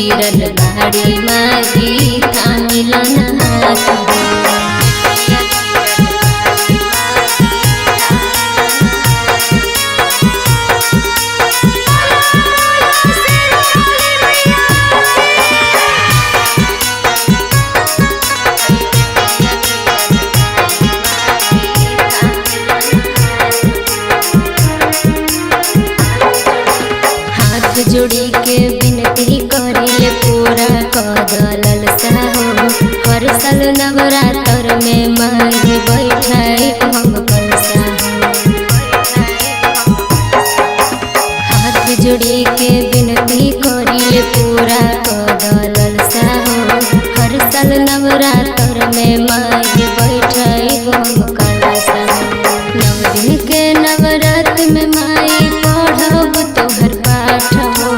गिरल बाड़ी माई थामिलन हाथ। जोड़ी के विनती करिले पूरा कदलल साहो। हर साल नवरात्र में माई बैठाई हम कलसा। हाथ जोड़ी के विनती करिले पूरा कदलल साहो। हर साल नवरात्र में माई बैठाई हम कलसा। 9 दिन के नवरात्र में माई पढ़ब तोहर पाठ हो।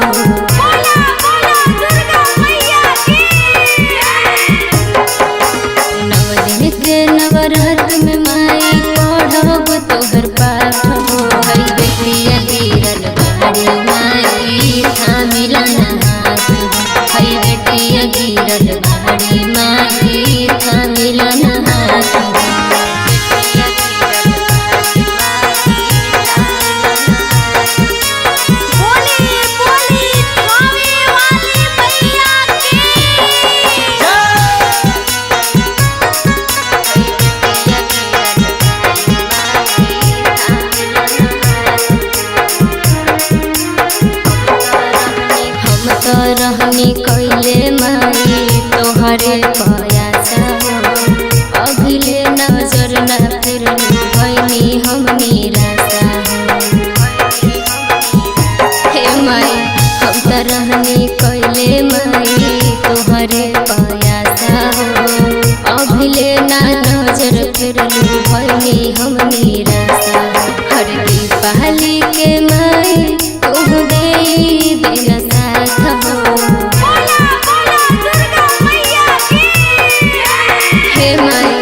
9 दिन के नवरात्र में माई पढ़ब तोहर पाठ हो। हई बेटिया गिरल बाड़ी माई थामिलन हाथ। हई बेटिया गिरल बाड़ी माई थामिलन हाथ। रहनी कैले माई तोहरे पयासा हो। अभिले नजर न फिरलू भैनी हम निराशा हो। हे माई हम त रहनी कैले माई तोहरे पयासा हो। अभिले नजर फिरलू भैनी हम निराशा हो। हर दीपावली के माई तोह देई बिना साथ हो। हे माई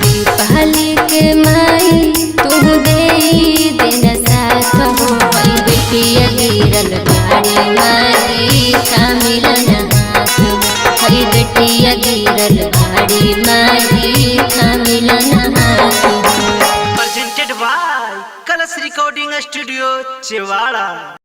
दीपावली के माई तू देई देना साथ हो। हई बेटिया गिरल बाड़ी माई थामिलन हाथ। हई बेटिया गिरल बाड़ी माई थामिलन हाथ। प्रेजेंटेड बाय कलश रिकॉर्डिंग स्टूडियो चेवाड़ा।